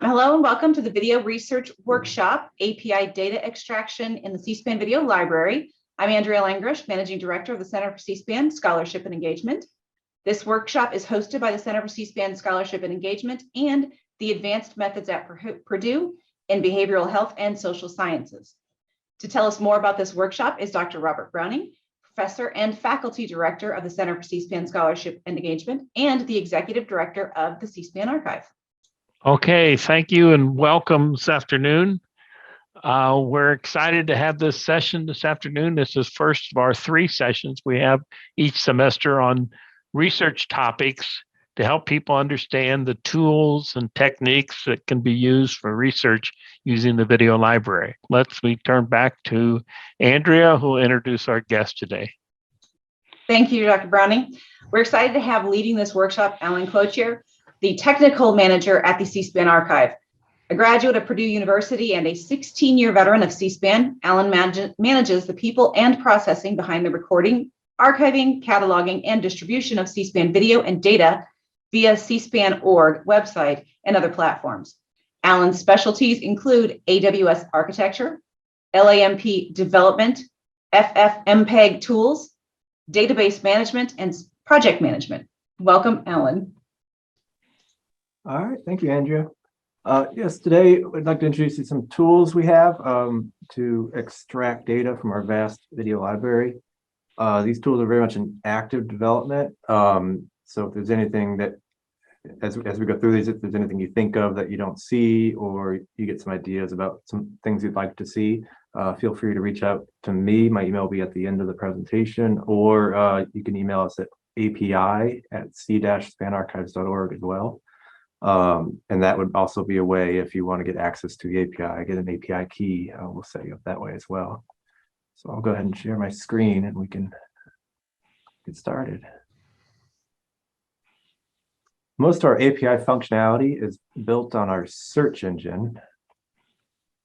Hello and welcome to the Video Research Workshop, API Data Extraction in the C-SPAN Video Library. I'm Andrea Langrish, Managing Director of the Center for C-SPAN Scholarship and Engagement. This workshop is hosted by the Center for C-SPAN Scholarship and Engagement and the Advanced Methods at Purdue in Behavioral Health and Social Sciences. To tell us more about this workshop is Dr. Robert Browning, Professor and Faculty Director of the Center for C-SPAN Scholarship and Engagement and the Executive Director of the C-SPAN Archive. Okay, thank you and welcome this afternoon. We're excited to have this session this afternoon. This is first of our 3 sessions we have each semester on research topics to help people understand the tools and techniques that can be used for research using the video library. Let's turn back to Andrea, who will introduce our guest today. Thank you, Dr. Browning. We're excited to have leading this workshop, Alan Cloutier, the technical manager at the C-SPAN Archive. A graduate of Purdue University and a 16-year veteran of C-SPAN, Alan manages the people and processing behind the recording, archiving, cataloging, and distribution of C-SPAN video and data via cspan.org website and other platforms. Alan's specialties include AWS architecture, LAMP development, FFmpeg tools, database management, and project management. Welcome, Alan. All right, thank you, Andrea. Yes, today I'd like to introduce you to some tools we have to extract data from our vast video library. These tools are very much in active development. So if there's anything that, as we go through these, if there's anything you think of that you don't see, or you get some ideas about some things you'd like to see, feel free to reach out to me. My email will be at the end of the presentation, or you can email us at api@c-spanarchives.org as well. And that would also be a way, if you want to get access to the API, get an API key, we'll set you up that way as well. So I'll go ahead and share my screen and we can get started. Most of our API functionality is built on our search engine.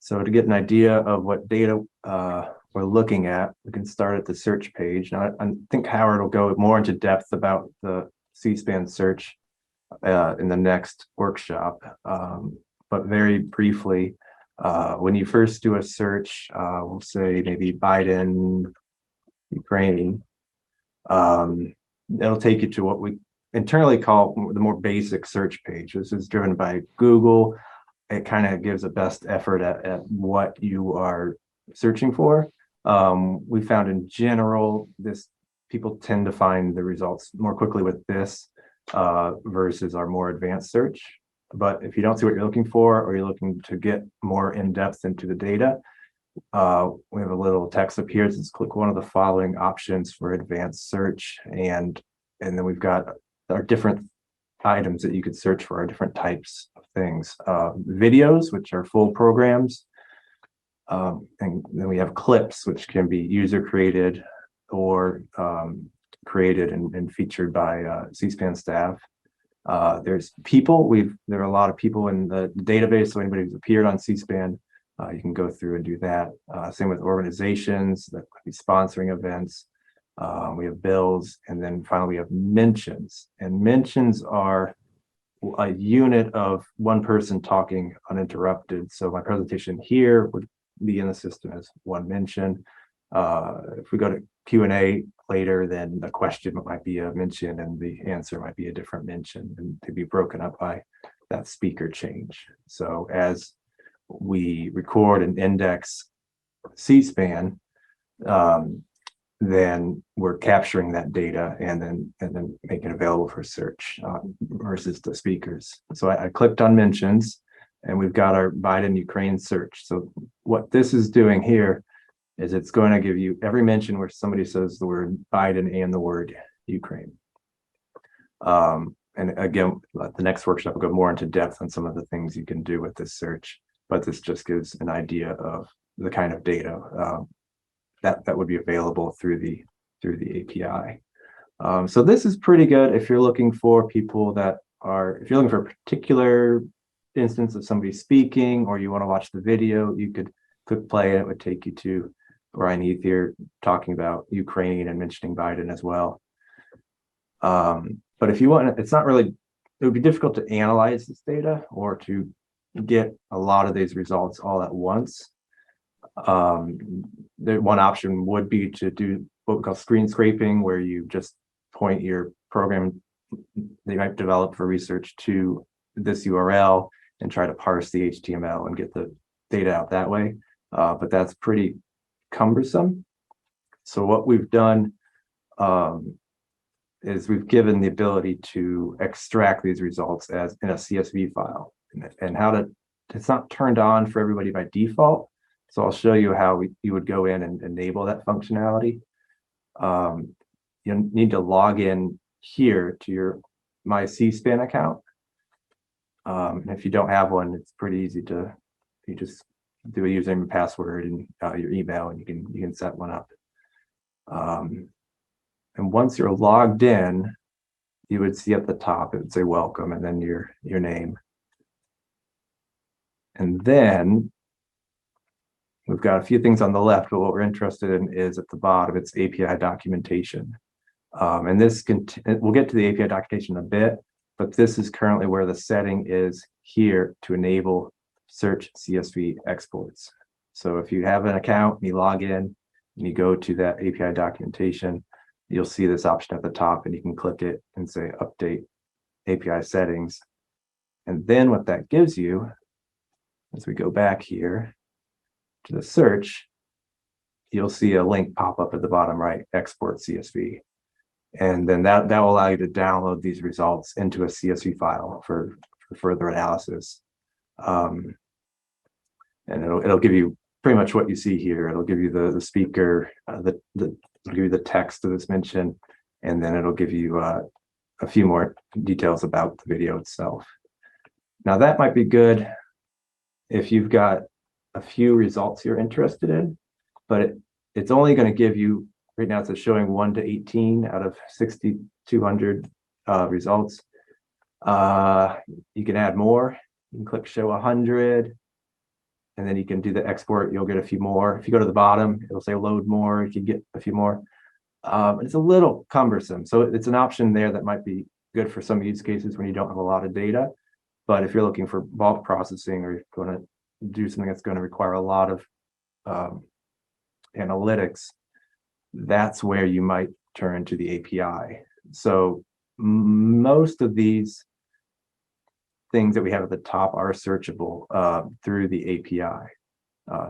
So to get an idea of what data we're looking at, we can start at the search page. Now, I think Howard will go more into depth about the C-SPAN search in the next workshop, but very briefly, when you first do a search, we'll say maybe Biden, Ukraine, it'll take you to what we internally call the more basic search page. This is driven by Google. It kind of gives a best effort at what you are searching for. We found in general, people tend to find the results more quickly with this versus our more advanced search. But if you don't see what you're looking for, or you're looking to get more in depth into the data, we have a little text up here. It says click one of the following options for advanced search, and then we've got our different items that you could search for, our different types of things. Videos, which are full programs, and then we have clips, which can be user created or created and featured by C-SPAN staff. There's people. There are a lot of people in the database, so anybody who's appeared on C-SPAN, you can go through and do that. Same with organizations that could be sponsoring events. We have bills, and then finally we have mentions. And mentions are a unit of one person talking uninterrupted. So my presentation here would be in the system as one mention. If we go to Q&A later, then the question might be a mention and the answer might be a different mention, and to be broken up by that speaker change. So as we record and index C-SPAN, then we're capturing that data and then making it available for search versus the speakers. So I clicked on mentions, and we've got our Biden Ukraine search. So what this is doing here is it's going to give you every mention where somebody says the word Biden and the word Ukraine. And again, the next workshop will go more into depth on some of the things you can do with this search, but this just gives an idea of the kind of data that would be available through the API. So this is pretty good if you're looking for if you're looking for a particular instance of somebody speaking, or you want to watch the video, you could click play and it would take you to Ryan Ethier talking about Ukraine and mentioning Biden as well. But if you want, it would be difficult to analyze this data or to get a lot of these results all at once. The one option would be to do what we call screen scraping, where you just point your program that you might develop for research to this URL and try to parse the HTML and get the data out that way. But that's pretty cumbersome. So what we've done is we've given the ability to extract these results as in a CSV file, and how to, it's not turned on for everybody by default. So I'll show you how you would go in and enable that functionality. You need to log in here to your My C-SPAN account. And if you don't have one, it's pretty easy to, you just do a username and password and your email, and you can set one up. And once you're logged in, you would see at the top, it would say welcome, and then your name. And then we've got a few things on the left, but what we're interested in is at the bottom, it's API documentation. And this we'll get to the API documentation in a bit, but this is currently where the setting is here to enable search CSV exports. So if you have an account and you log in and you go to that API documentation, you'll see this option at the top, and you can click it and say update API settings. And then what that gives you, as we go back here to the search, you'll see a link pop up at the bottom right, export CSV. And then that will allow you to download these results into a CSV file for further analysis. And it'll give you pretty much what you see here. It'll give you the speaker, it'll give you the text that is mentioned, and then it'll give you a few more details about the video itself. Now that might be good if you've got a few results you're interested in, but it's only going to give you, right now it's showing 1 to 18 out of 6,200 results. You can add more. You can click show 100, and then you can do the export. You'll get a few more. If you go to the bottom, it'll say load more. You can get a few more. It's a little cumbersome, so it's an option there that might be good for some use cases when you don't have a lot of data. But if you're looking for bulk processing, or you're going to do something that's going to require a lot of analytics, that's where you might turn to the API. So most of these things that we have at the top are searchable through the API.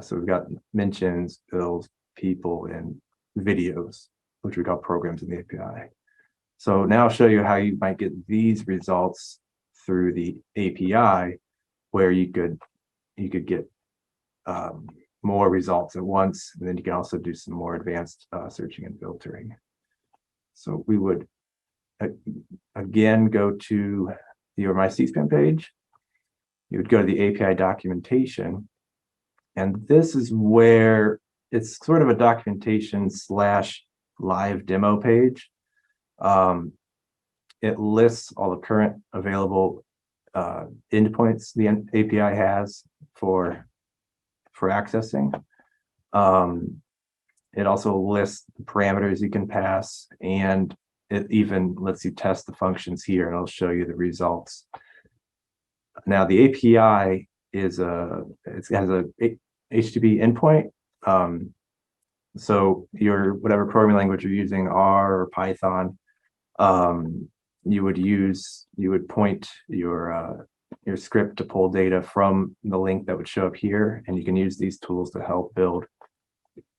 So we've got mentions, bills, people, and videos, which we call programs in the API. So now I'll show you how you might get these results through the API, where you could get more results at once, and then you can also do some more advanced searching and filtering. So we would again go to your My C-SPAN page. You would go to the API documentation, and this is where it's sort of a documentation / live demo page. It lists all the current available endpoints the API has for accessing. It also lists the parameters you can pass, and it even lets you test the functions here, and I'll show you the results. Now the API it has a HTTP endpoint. So your whatever programming language you're using, R or Python, you would point your script to pull data from the link that would show up here, and you can use these tools to help build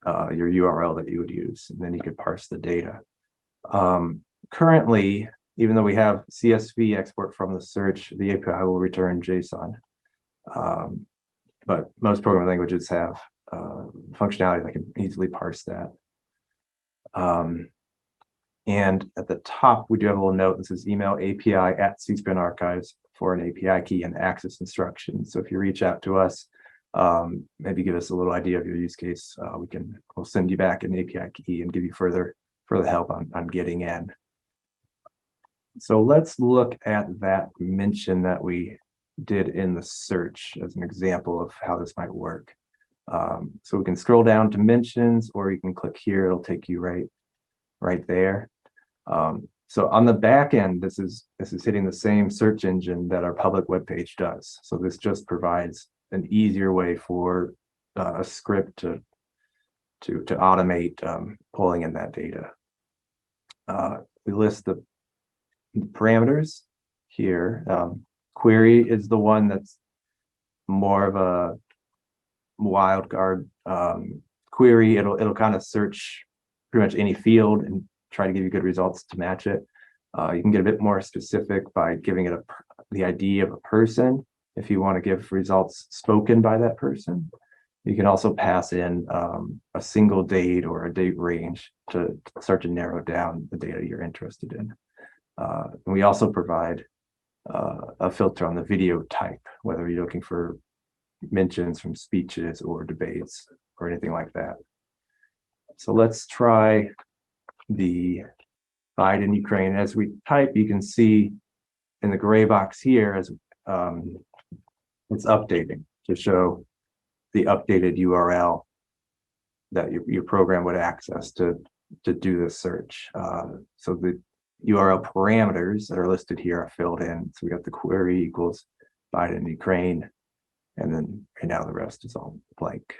your URL that you would use, and then you could parse the data. Currently, even though we have CSV export from the search, the API will return JSON. But most programming languages have functionality that can easily parse that. And at the top, we do have a little note that says email API at CSPAN Archives for an API key and access instructions. So if you reach out to us, maybe give us a little idea of your use case, we'll send you back an API key and give you further help on getting in. So let's look at that mention that we did in the search as an example of how this might work. So we can scroll down to mentions, or you can click here, it'll take you right there. So on the back end, this is hitting the same search engine that our public web page does. So this just provides an easier way for a script to automate pulling in that data. We list the parameters here. Query is the one that's more of a wild card query. It'll kind of search pretty much any field and try to give you good results to match it. You can get a bit more specific by giving it the ID of a person if you want to give results spoken by that person. You can also pass in a single date or a date range to start to narrow down the data you're interested in. And we also provide a filter on the video type, whether you're looking for mentions from speeches or debates or anything like that. So let's try the Biden Ukraine. As we type, you can see in the gray box here as it's updating to show the updated URL that your program would access to do this search. So the URL parameters that are listed here are filled in. So we got the query equals Biden Ukraine, and then right now the rest is all blank.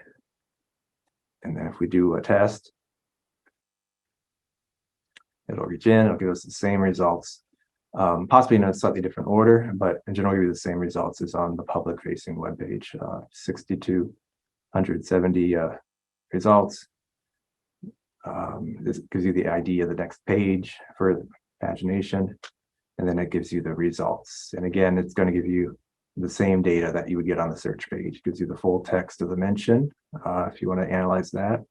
And then if we do a test, it'll reach in, it'll give us the same results, possibly in a slightly different order, but in general, give you the same results as on the public facing web page. 6,270 results. This gives you the ID of the next page for pagination, and then it gives you the results. And again, it's going to give you the same data that you would get on the search page. It gives you the full text of the mention if you want to analyze that.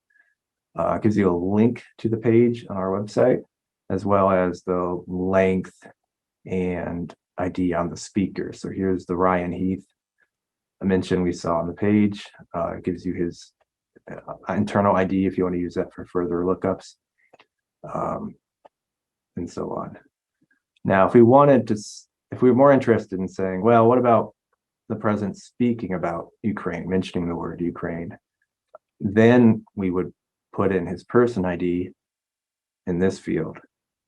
It gives you a link to the page on our website, as well as the length and ID on the speaker. So here's the Ryan Heath mention we saw on the page. It gives you his internal ID if you want to use that for further lookups, and so on. Now, if we were more interested in saying, well, what about the president speaking about Ukraine, mentioning the word Ukraine, then we would put in his person ID in this field.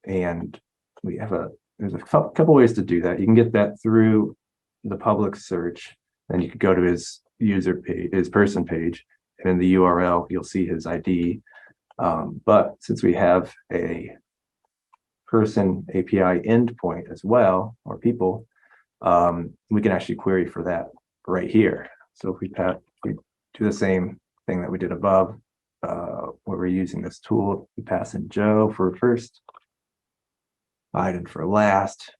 And there's a couple ways to do that. You can get that through the public search, then you could go to his user page, his person page, and in the URL, you'll see his ID. But since we have a person API endpoint as well, or people, we can actually query for that right here. So if we do the same thing that we did above, where we're using this tool, we pass in Joe for first, Biden for last.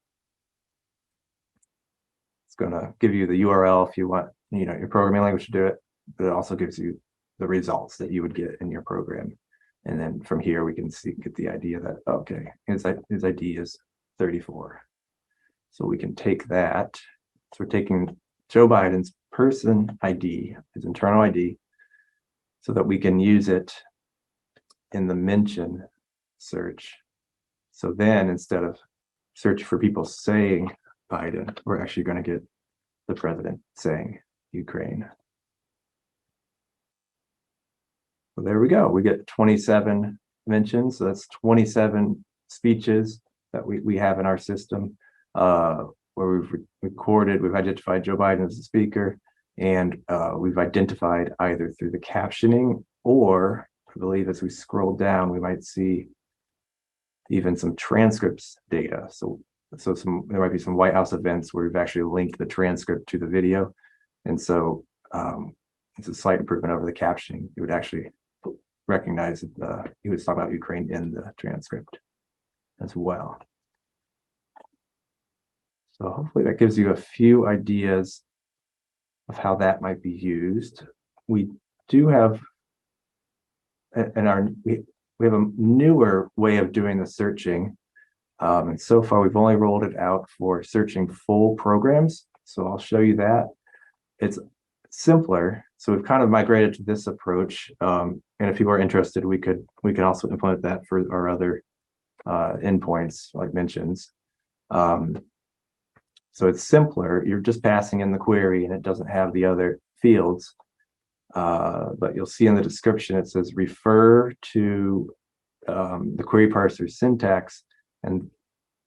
It's going to give you the URL if you want, your programming language to do it, but it also gives you the results that you would get in your program. And then from here, we can get the idea that, okay, his ID is 34. So we can take that. So we're taking Joe Biden's person ID, his internal ID, so that we can use it in the mention search. So then instead of search for people saying Biden, we're actually going to get the president saying Ukraine. So there we go. We get 27 mentions. So that's 27 speeches that we have in our system where we've recorded, we've identified Joe Biden as the speaker, and we've identified either through the captioning, or I believe as we scroll down, we might see even some transcripts data. So there might be some White House events where we've actually linked the transcript to the video. And so it's a slight improvement over the captioning. You would actually recognize that he was talking about Ukraine in the transcript as well. So hopefully that gives you a few ideas of how that might be used. We do have we have a newer way of doing the searching. And so far we've only rolled it out for searching full programs. So I'll show you that. It's simpler. So we've kind of migrated to this approach. And if you are interested, we can also implement that for our other endpoints like mentions. So it's simpler. You're just passing in the query and it doesn't have the other fields. But you'll see in the description, it says, refer to the query parser syntax and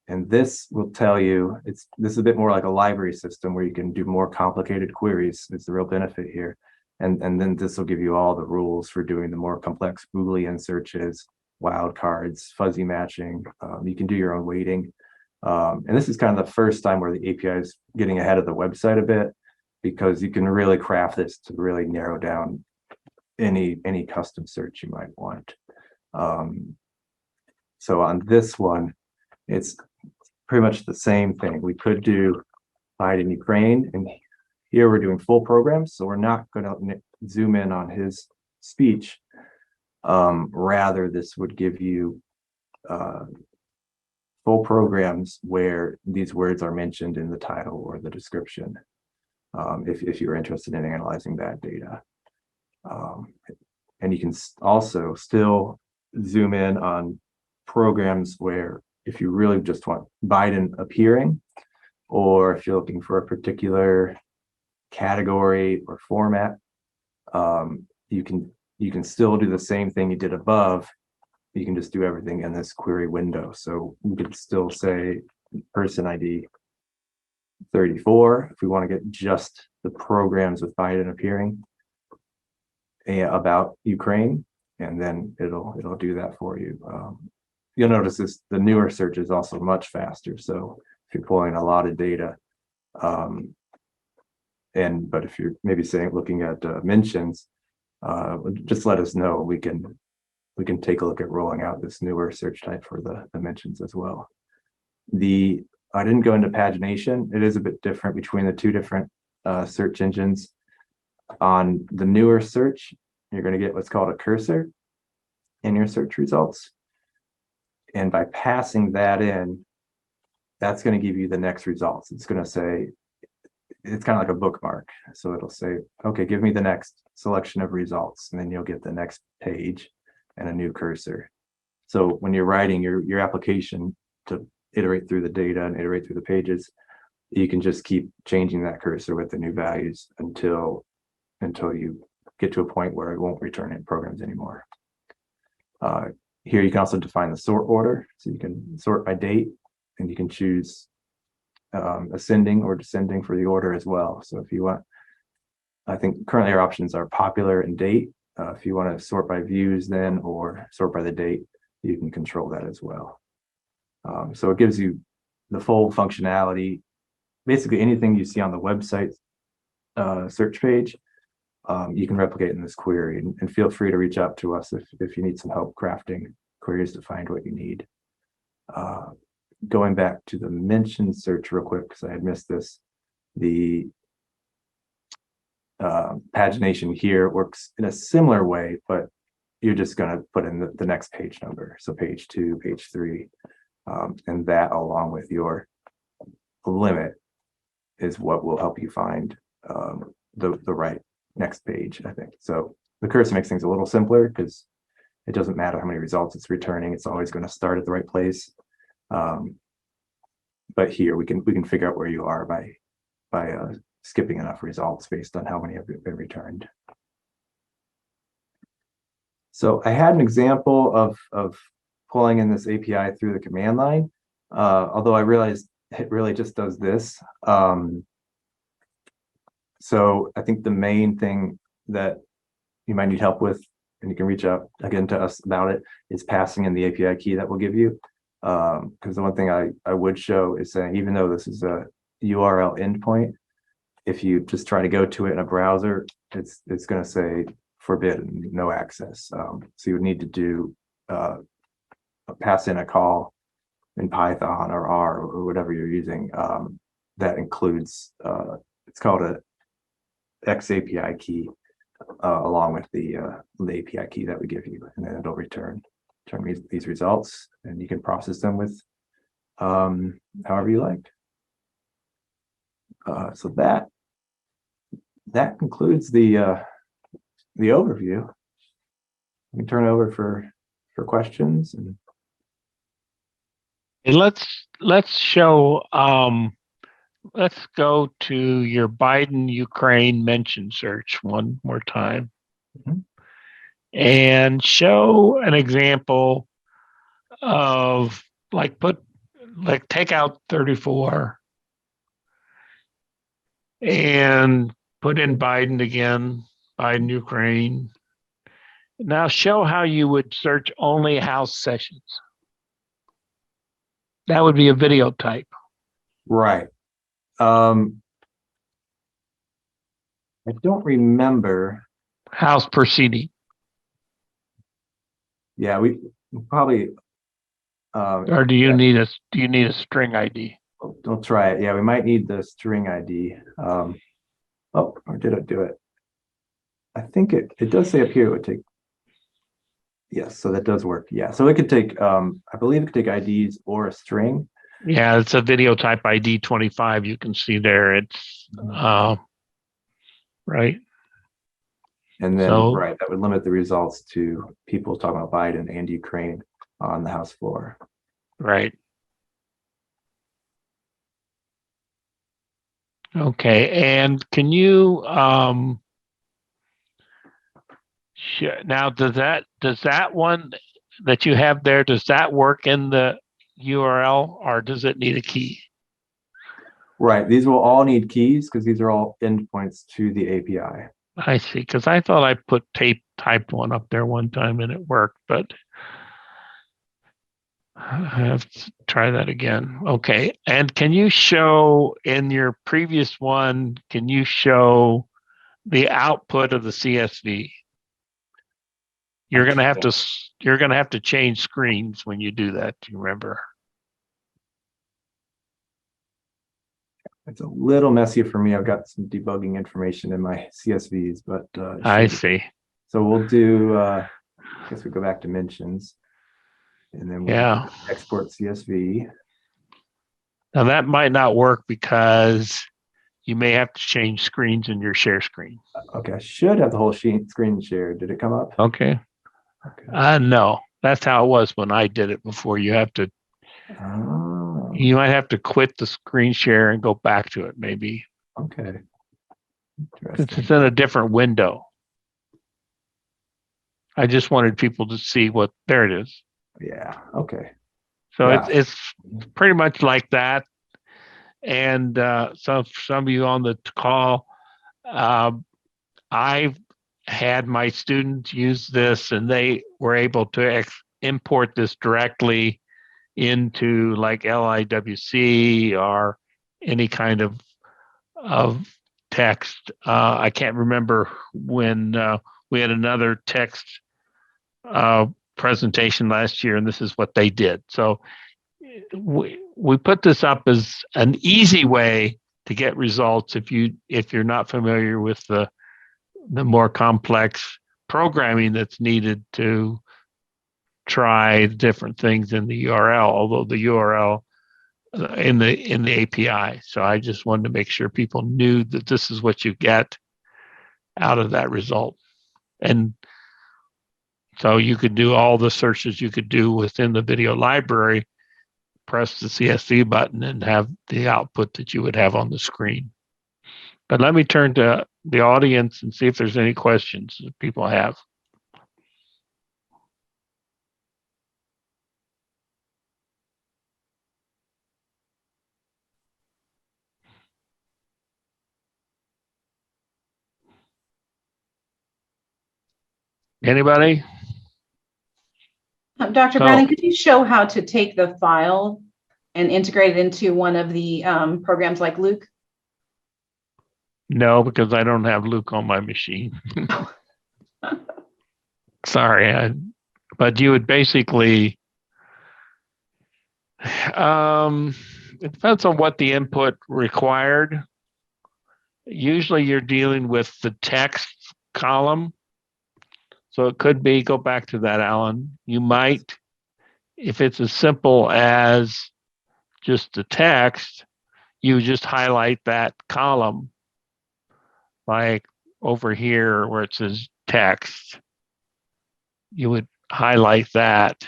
And this will tell you, this is a bit more like a library system where you can do more complicated queries. It's the real benefit here. And then this will give you all the rules for doing the more complex Boolean searches, wildcards, fuzzy matching. You can do your own weighting. And this is kind of the first time where the API is getting ahead of the website a bit, because you can really craft this to really narrow down any custom search you might want. So on this one, it's pretty much the same thing. We could do Biden Ukraine, and here we're doing full programs, so we're not going to zoom in on his speech. Rather, this would give you full programs where these words are mentioned in the title or the description, if you're interested in analyzing that data. And you can also still zoom in on programs where, if you really just want Biden appearing, or if you're looking for a particular category or format, you can still do the same thing you did above. You can just do everything in this query window. So we could still say person ID 34 if we want to get just the programs with Biden appearing about Ukraine, and then it'll do that for you. You'll notice the newer search is also much faster. So if you're pulling a lot of data, but if you're maybe looking at mentions, just let us know. We can take a look at rolling out this newer search type for the mentions as well. I didn't go into pagination. It is a bit different between the two different search engines. On the newer search, you're going to get what's called a cursor in your search results. And by passing that in, that's going to give you the next results. It's going to say, it's kind of like a bookmark. So it'll say, okay, give me the next selection of results. And then you'll get the next page and a new cursor. So when you're writing your application to iterate through the data and iterate through the pages, you can just keep changing that cursor with the new values until you get to a point where it won't return in programs anymore. Here you can also define the sort order. So you can sort by date, and you can choose ascending or descending for the order as well. So if you want, I think currently our options are popular and date. If you want to sort by views then, or sort by the date, you can control that as well. So it gives you the full functionality. Basically anything you see on the website search page, you can replicate in this query, and feel free to reach out to us if you need some help crafting queries to find what you need. Going back to the mention search real quick, because I had missed this, the pagination here works in a similar way, but you're just going to put in the next page number. So page 2, page 3, and that along with your limit is what will help you find the right next page, I think. So the cursor makes things a little simpler because it doesn't matter how many results it's returning. It's always going to start at the right place. But here we can figure out where you are by skipping enough results based on how many have been returned. So I had an example of pulling in this API through the command line, although I realized it really just does this. So I think the main thing that you might need help with, and you can reach out again to us about it, is passing in the API key that we'll give you. Because the one thing I would show is saying, even though this is a URL endpoint, if you just try to go to it in a browser, it's going to say forbidden, no access. So you would need to do pass in a call in Python or R or whatever you're using that includes it's called a XAPI key along with the API key that we give you, and then it'll return these results, and you can process them with however you like. So that concludes the overview. We can turn it over for questions. And let's show. Let's go to your Biden Ukraine mention search one more time, and show an example of, like, like take out 34 and put in Biden again, Biden, Ukraine. Now show how you would search only House sessions. That would be a video type. Right. I don't remember. House proceeding. Yeah, we probably. Or do you need a string ID? Don't try it. Yeah, we might need the string ID. Or did I do it? I think it does say up here it would take. Yes, so that does work. Yeah, so it could take. I believe it could take IDs or a string. Yeah, it's a video type ID 25. You can see there. It's right. And then that would limit the results to people talking about Biden and Ukraine on the House floor. Right. Okay, and can you now does that one that you have there, does that work in the URL or does it need a key? Right. These will all need keys because these are all endpoints to the API. I see, because I thought I put typed one up there one time and it worked, but I have to try that again. Okay. And can you show in your previous one, can you show the output of the CSV? You're going to have to change screens when you do that. Do you remember? It's a little messy for me. I've got some debugging information in my CSVs, but I see. So we'll do, I guess we go back to mentions and then we'll export CSV. Now that might not work because you may have to change screens in your share screen. Okay, I should have the whole screen shared. Did it come up? Okay. No, that's how it was when I did it before. You have to, you might have to quit the screen share and go back to it maybe. Okay. It's in a different window. I just wanted people to see what, there it is. Yeah, okay. So it's pretty much like that. And so some of you on the call, I've had my students use this and they were able to import this directly into like LIWC or any kind of text. I can't remember when we had another text presentation last year, and this is what they did. So we put this up as an easy way to get results if you're not familiar with the more complex programming that's needed to try different things in the URL, although the URL in the API. So I just wanted to make sure people knew that this is what you get out of that result. And so you could do all the searches you could do within the video library, press the CSV button and have the output that you would have on the screen. But let me turn to the audience and see if there's any questions that people have. Anybody? Dr. Browning, could you show how to take the file and integrate it into one of the programs like Luke? No, because I don't have Luke on my machine. Sorry, but you would basically, it depends on what the input required. Usually you're dealing with the text column. So it could be, go back to that, Alan. You might, if it's as simple as just the text, you just highlight that column, like over here where it says text. You would highlight that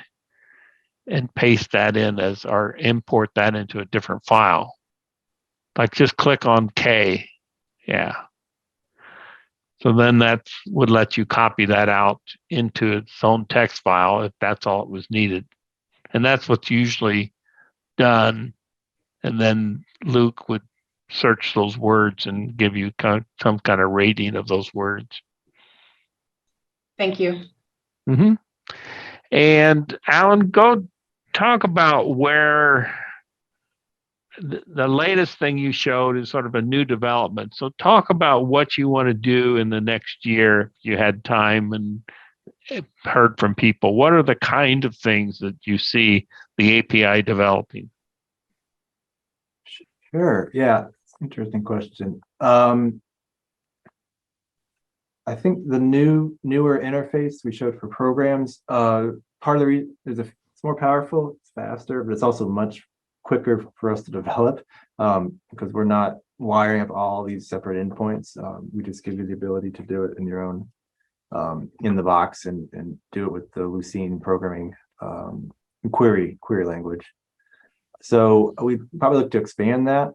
and paste that in as, or import that into a different file. Like just click on K. Yeah. So then that would let you copy that out into its own text file if that's all it was needed. And that's what's usually done, and then Luke would search those words and give you some kind of rating of those words. Thank you. Mm-hmm. And Alan, go talk about where the latest thing you showed is sort of a new development. So talk about what you want to do in the next year if you had time and heard from people. What are the kind of things that you see the API developing? Sure. Yeah. Interesting question. I think the newer interface we showed for programs, part of the reason is it's more powerful, it's faster, but it's also much quicker for us to develop because we're not wiring up all these separate endpoints. We just give you the ability to do it in your own in the box and do it with the Lucene programming query language. So we probably look to expand that.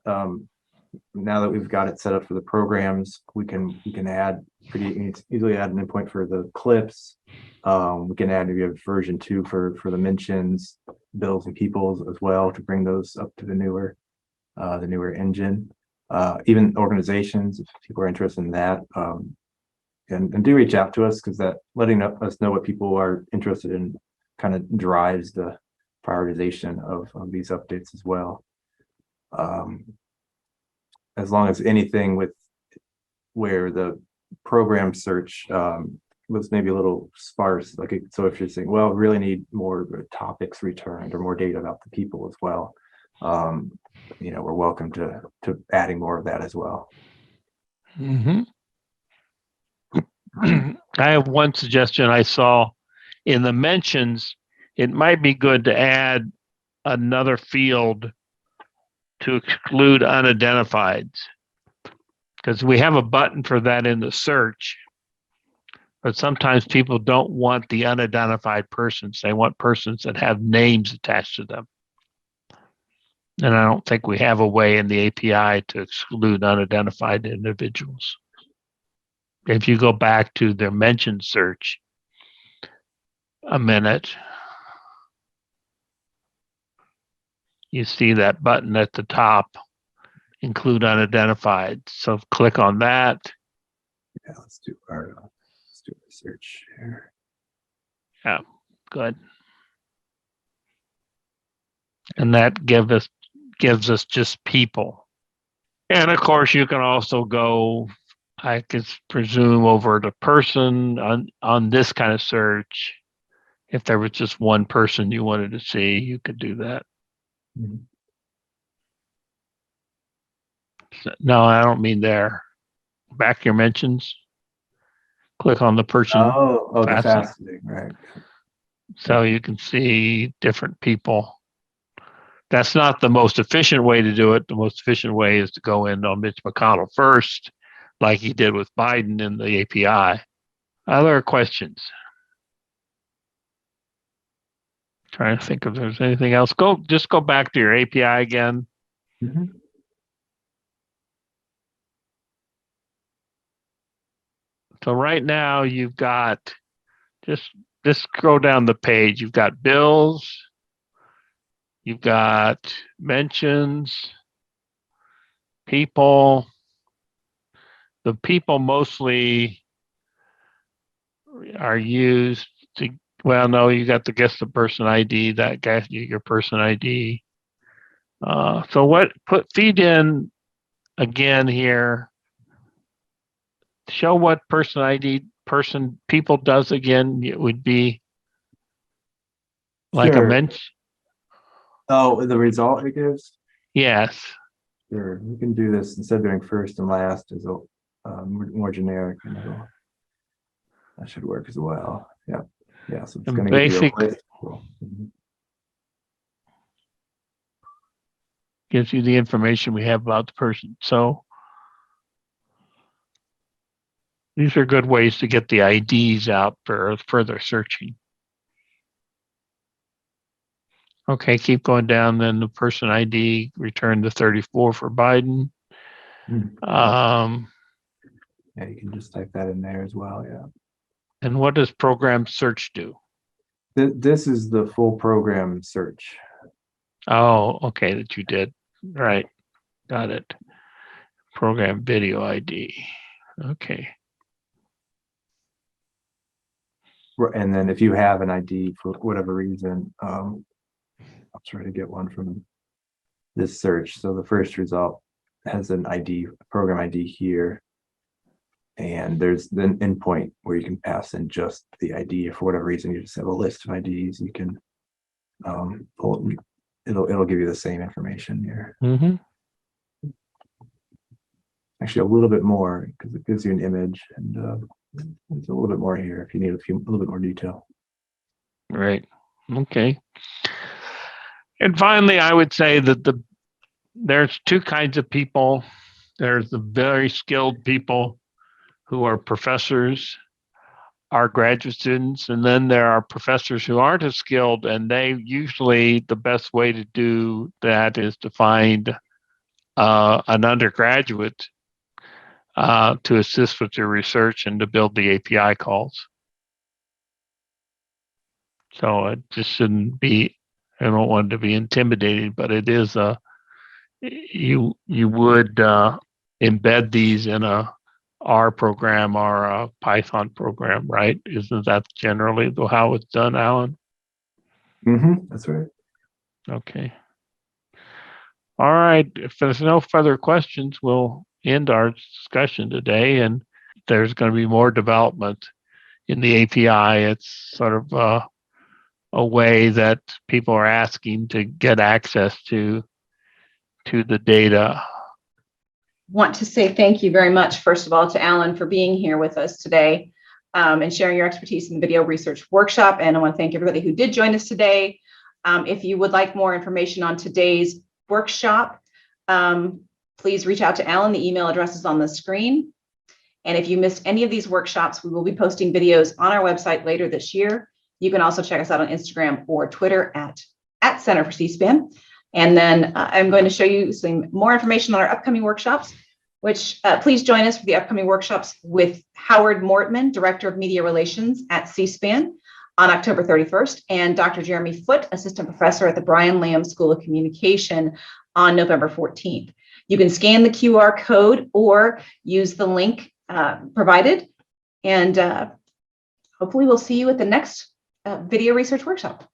Now that we've got it set up for the programs, we can add pretty easily add an endpoint for the clips. We can add maybe a version 2 for the mentions, bills and peoples as well to bring those up to the newer engine. Even organizations, if people are interested in that, and do reach out to us because that letting us know what people are interested in kind of drives the prioritization of these updates as well. As long as anything with where the program search was maybe a little sparse, like so if you're saying, well, we really need more topics returned or more data about the people as well, we're welcome to adding more of that as well. Mm-hmm. I have one suggestion I saw in the mentions. It might be good to add another field to exclude unidentifieds, because we have a button for that in the search, but sometimes people don't want the unidentified persons. They want persons that have names attached to them. And I don't think we have a way in the API to exclude unidentified individuals. If you go back to the mention search a minute, you see that button at the top, include unidentified. So click on that. Yeah, let's do the search here. Yeah, good. And that gives us just people. And of course, you can also go, I could presume, over to person on this kind of search. If there was just one person you wanted to see, you could do that. Mm-hmm. No, I don't mean there. Back your mentions. Click on the person. Oh, the faceting, right. So you can see different people. That's not the most efficient way to do it. The most efficient way is to go in on Mitch McConnell first, like he did with Biden in the API. Other questions? Trying to think if there's anything else. Just go back to your API again. Mm-hmm. So right now you've got, just scroll down the page. You've got bills, you've got mentions, people. The people mostly are used to, well, no, you got to guess the person ID, that guess your person ID. So feed in again here. Show what person ID people does again. It would be like Sure. a mention. Oh, the result it gives? Yes. Sure. We can do this instead of doing first and last as a more generic. That should work as well. Yeah. Yeah. So it's going to give you a list. Cool. Mm-hmm. Gives you the information we have about the person. So these are good ways to get the IDs out for further searching. Okay, keep going down. Then the person ID returned the 34 for Biden. Yeah, you can just type that in there as well. Yeah. And what does program search do? This is the full program search. Oh, okay, that you did. Right. Got it. Program video ID. Okay. And then if you have an ID for whatever reason, I'll try to get one from this search. So the first result has an ID, program ID here. And there's an endpoint where you can pass in just the ID. If for whatever reason you just have a list of IDs, you can pull it. It'll give you the same information here. Mm-hmm. Actually, a little bit more because it gives you an image, and there's a little bit more here if you need a little bit more detail. Right. Okay. And finally, I would say that there's two kinds of people. There's the very skilled people who are professors, are graduate students, and then there are professors who aren't as skilled, and they usually, the best way to do that is to find an undergraduate to assist with your research and to build the API calls. So it just shouldn't be, I don't want it to be intimidating, but it is you would embed these in a R program or a Python program, right? Isn't that generally how it's done, Alan? Mm-hmm, that's right. Okay. All right. If there's no further questions, we'll end our discussion today. And there's going to be more development in the API. It's sort of a way that people are asking to get access to the data. Want to say thank you very much, first of all, to Alan for being here with us today and sharing your expertise in the video research workshop. And I want to thank everybody who did join us today. If you would like more information on today's workshop, please reach out to Alan. The email address is on the screen. And if you missed any of these workshops, we will be posting videos on our website later this year. You can also check us out on Instagram or Twitter at Center for C-SPAN. And then I'm going to show you some more information on our upcoming workshops, which please join us for the upcoming workshops with Howard Mortman, Director of Media Relations at C-SPAN on October 31st, and Dr. Jeremy Foote, Assistant Professor at the Brian Lamb School of Communication on November 14th. You can scan the QR code or use the link provided, and hopefully we'll see you at the next video research workshop.